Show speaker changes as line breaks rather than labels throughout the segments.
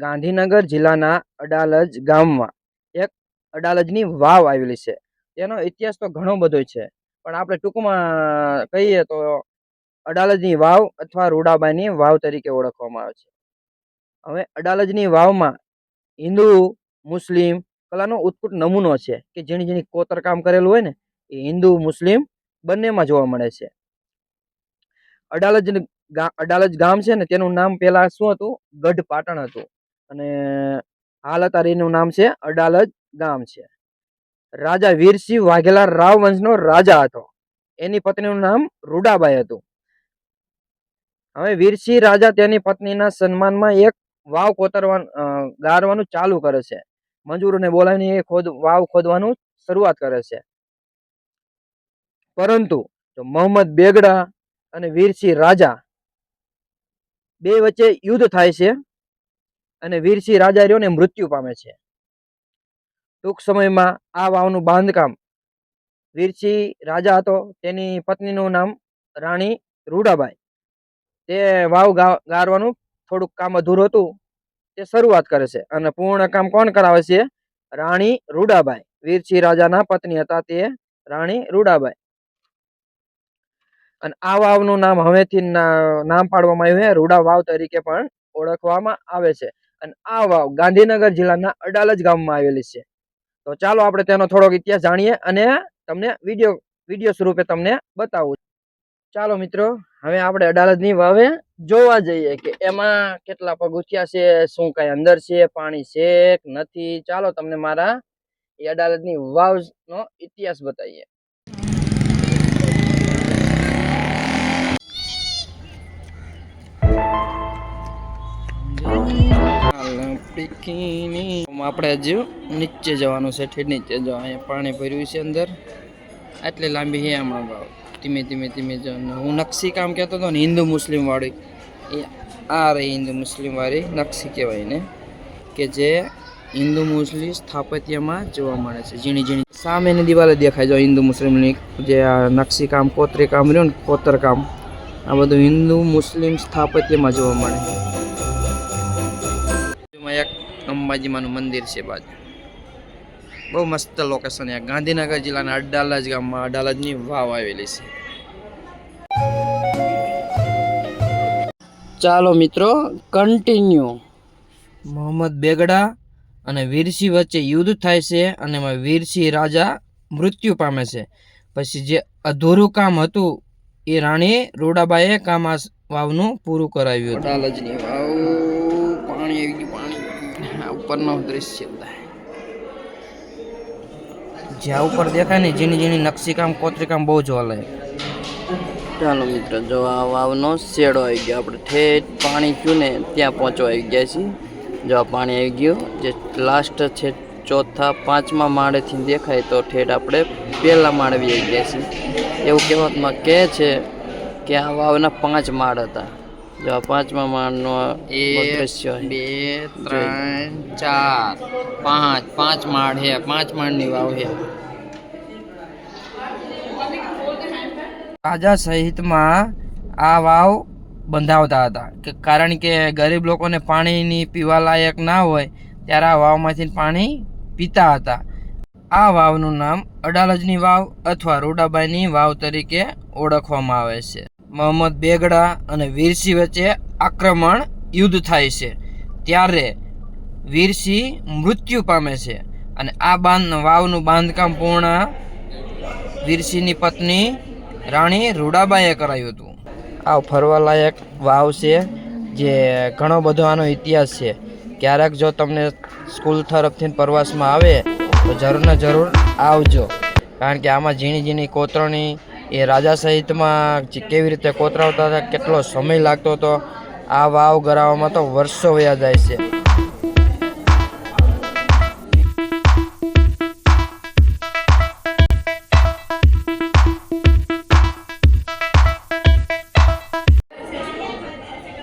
ગાંધીનગર જિલ્લાના અડાલજ ગામમાં એક અડાલજની વાવ આવેલી છે. તેનો ઇતિહાસ તો ઘણો બધો છે, પણ આપણે ટૂંકમાં કહીએ તો અડાલજની વાવ અથવા રૂડાબાઈની વાવ તરીકે ઓળખવામાં આવે છે. હવે અડાલજની વાવમાં હિન્દુ મુસ્લિમ કલાનો ઉત્કૃષ્ટ નમૂનો છે કે જેની જેની કોતરકામ કરેલું હોય ને એ હિન્દુ મુસ્લિમ બંનેમાં જોવા મળે છે. અડાલજ ગામ છે ને તેનું નામ પેલા શું હતું? ગઢ પાટણ હતું, અને હાલ અત્યારે એનું નામ છે અડાલજ ગામ છે. રાજા વીરસિંહ વાઘેલા રાવ વંશનો રાજા હતો. એની પત્નીનું નામ રૂડાબાઈ હતું. હવે વીરસિંહ રાજા તેની પત્નીના સન્માનમાં એક વાવ ગારવાનું ચાલુ કરે છે. મજૂરોને બોલાવીને એ વાવ ખોદવાનું શરૂઆત કરે છે. પરંતુ મોહમ્મદ બેગડા અને વીરસિંહ રાજા બે વચ્ચે યુદ્ધ થાય છે, અને વીરસિંહ રાજા રહ્યો ને મૃત્યુ પામે છે. ટૂંક સમયમાં આ વાવનું બાંધકામ વીરસિંહ રાજા હતો, તેની પત્નીનું નામ રાણી રૂડાબાઈ, તે વાવ ગારવાનું થોડુંક કામ અધૂરું હતું, તે શરૂઆત કરે છે. અને પૂર્ણ કામ કોણ કરાવે છે? રાણી રૂડાબાઈ. વીરસિંહ રાજાના પત્ની હતા તે રાણી રૂડાબાઈ. અને આ વાવનું નામ હવેથી નામ પાડવામાં આવ્યું છે, રૂડા વાવ તરીકે પણ ઓળખવામાં આવે છે. અને આ વાવ ગાંધીનગર જિલ્લાના અડાલજ ગામમાં આવેલી છે. તો ચાલો આપણે તેનો થોડોક ઇતિહાસ જાણીએ અને તમને વિડીયો સ્વરૂપે તમને બતાવું. ચાલો મિત્રો, હવે આપણે અડાલજની વાવે જોવા જઈએ કે એમાં કેટલા પગથિયા છે, શું કઈ અંદર છે, પાણી છે કે નથી. ચાલો તમને મારા એ અડાલજની વાવનો ઇતિહાસ બતાવીએ. આપણે હજુ નીચે જવાનું છે, ઠેઠ નીચે જો અહીંયા પાણી ભર્યું છે અંદર. આટલી લાંબી છે હમણાં ભાવ. ધીમે ધીમે જો હું નકશી કામ કહેતો હતો ને, હિન્દુ મુસ્લિમ વાળી, એ આ રહી હિન્દુ મુસ્લિમ વાળી નકશી કહેવાય ને, કે જે હિન્દુ મુસ્લિમ સ્થાપત્યમાં જોવા મળે છે. ઝીણી ઝીણી સામેની દિવાલે દેખાય જો હિન્દુ મુસ્લિમની જે આ નકશી કામ કોતરી કામ રહ્યું ને, કોતર કામ, આ બધું હિન્દુ મુસ્લિમ સ્થાપત્યમાં જોવા મળે છે. એક અંબાજીમાનું મંદિર છે બાજુ. બહુ મસ્ત લોકેશન. ગાંધીનગર જિલ્લાના અડાલજ ગામમાં અડાલજની વાવ આવેલી છે. ચાલો મિત્રો કન્ટિન્યુ. મોહમ્મદ બેગડા અને વીરસિંહ વચ્ચે યુદ્ધ થાય છે, અને એમાં વીરસિંહ રાજા મૃત્યુ પામે છે. પછી જે અધૂરું કામ હતું એ રાણી રૂડાબાઈએ કામ આ વાવનું પૂરું કરાવ્યું. અડાલજની વાવ, પાણી આવી ગયું, પાણી ઉપરનો દ્રશ્ય જ્યાં ઉપર દેખાય ને ઝીણી ઝીણી નકશી કામ કોતરી કામ બહુ જોવા લાગે. ચાલો મિત્રો, જો આ વાવનો શેડો આવી ગયો. આપણે ઠેઠ પાણી થયું ને ત્યાં પહોંચવા આવી ગયા છીએ. જો આ પાણી આવી ગયું, જે લાસ્ટ છે ચોથા પાંચમા માળેથી દેખાય તો ઠેઠ આપણે પહેલા માળે આવી ગયા છીએ. એવું કહેવામાં કહે છે કે આ વાવના 5 માળ હતા. જો આ 5મા માળનો દ્રશ્ય 2 3 4 5 માળ છે. 5 માળની વાવ છે. રાજા સહિતમાં આ વાવ બંધાવતા હતા, કે કારણ કે ગરીબ લોકોને પાણીની પીવા લાયક ના હોય ત્યારે આ વાવમાંથી પાણી પીતા હતા. આ વાવનું નામ અડાલજની વાવ અથવા રૂડાબાઈની વાવ તરીકે ઓળખવામાં આવે છે. મોહમ્મદ બેગડા અને વીરસિંહ વચ્ચે આક્રમણ યુદ્ધ થાય છે, ત્યારે વીરસિંહ મૃત્યુ પામે છે, અને આ વાવનું બાંધકામ પૂર્ણ વીરસિંહની પત્ની રાણી રૂડાબાઈએ કરાવ્યું હતું. આ ફરવાલાયક વાવ છે, જે ઘણો બધો આનો ઇતિહાસ છે. ક્યારેક જો તમને સ્કૂલ તરફથી પ્રવાસમાં આવે તો જરૂર ને જરૂર આવજો, કારણ કે આમાં ઝીણી ઝીણી કોતરણી એ રાજા સહિતમાં કેવી રીતે કોતરાવતા હતા, કેટલો સમય લાગતો હતો. આ વાવ ગરાવવામાં તો વર્ષો વયા જાય છે.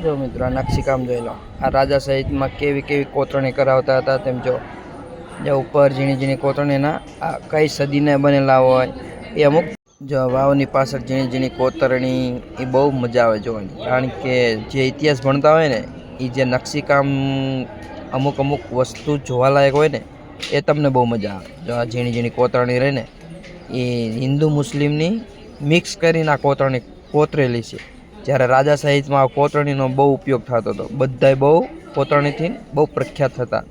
જો મિત્રો આ નકશી કામ જોઈ લો. આ રાજા સહિતમાં કેવી કેવી કોતરણી કરાવતા હતા તેમ જો ઉપર ઝીણી ઝીણી કોતરણીના આ કઈ સદીને બનેલા હોય એ અમુક જો વાવની પાછળ ઝીણી ઝીણી કોતરણી એ બહુ મજા આવે જોવાની, કારણ કે જે ઇતિહાસ ભણતા હોય ને એ જે નકશી કામ અમુક વસ્તુ જોવાલાયક હોય ને એ તમને બહુ મજા આવે. જો આ ઝીણી ઝીણી કોતરણી રહી ને એ હિન્દુ મુસ્લિમની મિક્સ કરીને આ કોતરણી કોતરેલી છે. જ્યારે રાજા સાહિત્યમાં આ કોતરણીનો બહુ ઉપયોગ થતો હતો. બધાય બહુ કોતરણીથી બહુ પ્રખ્યાત હતા.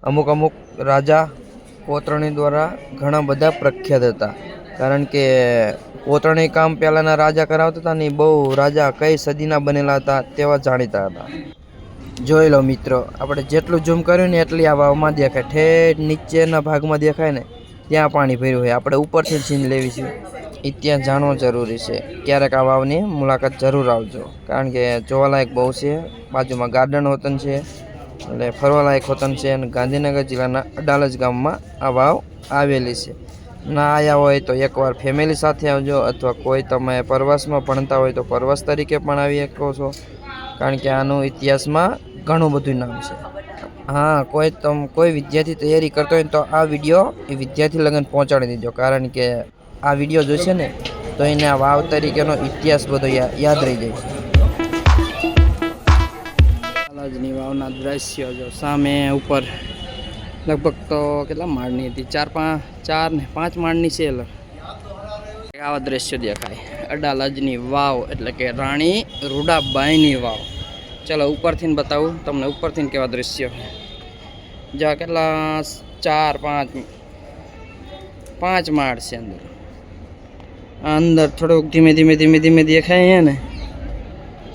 અમુક રાજા કોતરણી દ્વારા ઘણા બધા પ્રખ્યાત હતા. કારણ કે કોતરણી કામ પહેલાંના રાજા કરાવતા હતા ને બહુ રાજા કઈ સદીના બનેલા હતા તેવા જાણીતા હતા. જોઈ લો મિત્રો, આપણે જેટલું ઝૂમ કર્યું ને એટલી આ વાવમાં દેખાય. ઠેઠ નીચેના ભાગમાં દેખાય ને ત્યાં પાણી ભર્યું હોય. આપણે ઉપરથી સીન લેવી છે એ ત્યાં જાણવું જરૂરી છે. ક્યારેક આ વાવની મુલાકાત જરૂર આવજો, કારણ કે જોવાલાયક બહુ છે. બાજુમાં ગાર્ડન વતન છે એટલે ફરવાલાયક વતન છે. અને ગાંધીનગર જિલ્લાના અડાલજ ગામમાં આ વાવ આવેલી છે. ના આવ્યા હોય તો એકવાર ફેમિલી સાથે આવજો, અથવા કોઈ તમે પ્રવાસમાં ભણતા હોય તો પ્રવાસ તરીકે પણ આવી શકો છો, કારણ કે આનું ઇતિહાસમાં ઘણું બધું નામ છે. હા, કોઈ વિદ્યાર્થી તૈયારી કરતો હોય તો આ વિડીયો એ વિદ્યાર્થી લગન પહોંચાડી દેજો, કારણ કે આ વિડીયો જોશે ને તો એને આ વાવ તરીકેનો ઇતિહાસ બધો યાદ રહી જાય છે. લાલજની વાવના દ્રશ્ય જો સામે ઉપર લગભગ તો કેટલા માળની હતી, 4 ને 5 માળની છે. આવા દ્રશ્ય દેખાય. અડાલજની વાવ એટલે કે રાણી રૂડાબાઈની વાવ. ચાલો ઉપરથી બતાવું તમને, ઉપરથી કેવા દ્રશ્યો. જ્યાં કેટલા 4-5 માળ છે. અંદર થોડુંક ધીમે દેખાય છે ને,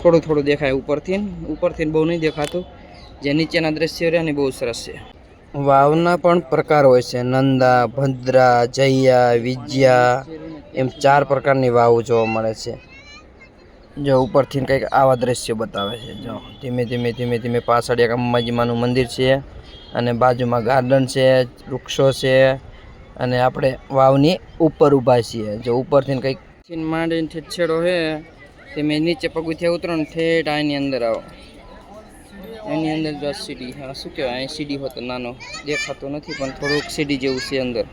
થોડું દેખાય ઉપરથી બહુ નહીં દેખાતું. જે નીચેના દ્રશ્યો રહ્યા ને બહુ સરસ છે. વાવના પણ પ્રકાર હોય છે. નંદા, ભદ્રા, જૈયા, વિજયા એમ 4 પ્રકારની વાવ જોવા મળે છે. જો ઉપરથી કંઈક આવા દ્રશ્યો બતાવે છે. જો ધીમે પાછળ એક અંબાજીમાનું મંદિર છે અને બાજુમાં ગાર્ડન છે, વૃક્ષો છે અને આપણે વાવની ઉપર ઊભા છીએ. જો ઉપરથી કંઈક માંડીને છેડો છે તે મેં નીચે પગથિયા ઉતરો ને ઠેઠ આની અંદર આવો. એની અંદર જો સીડી, હા શું કહેવાય, અહીં સીડી હોતો નાનો દેખાતો નથી પણ થોડુંક સીડી જેવું છે અંદર.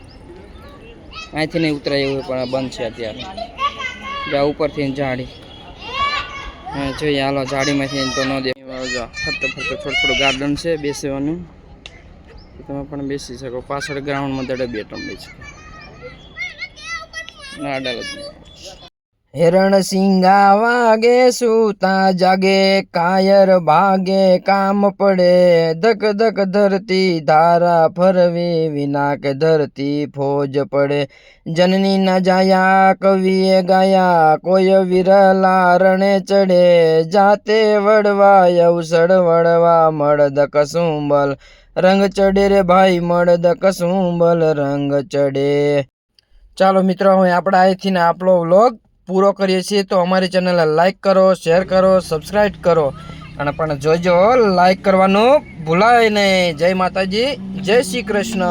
અહીંથી નહીં ઉતરાય એવું પણ બંધ છે અત્યારે. જ્યાં ઉપરથી જાડી જોઈએ, હાલો જાડીમાંથી તો ન દેખાય. ફરતો થોડું ગાર્ડન છે બેસવાનું, તમે પણ બેસી શકો. પાછળ ગ્રાઉન્ડમાં દડે 2 ટમ બેસી શકો. ના અડાલજ હેરણ સિંગા વાગે સૂતા જાગે, કાયર ભાગે કામ પડે, ધક ધક ધરતી ધારા ફરવી, વિના કે ધરતી ફોજ પડે. જનની ના જાયા કવિએ ગાયા, કોઈ વિરલા રણે ચડે, જાતે વડવા અવસર વડવા, મળદ કસુંબલ રંગ ચડે રે ભાઈ, મળદ કસુંબલ રંગ ચડે. ચાલો મિત્રો, હવે આપણે અહીંથી ને આપણો વ્લોગ પૂરો કરીએ છીએ. તો અમારી ચેનલને લાઈક કરો, શેર કરો, સબસ્ક્રાઈબ કરો અને પણ જોજો લાઈક કરવાનું ભૂલાય નહીં. જય માતાજી, જય શ્રી કૃષ્ણ.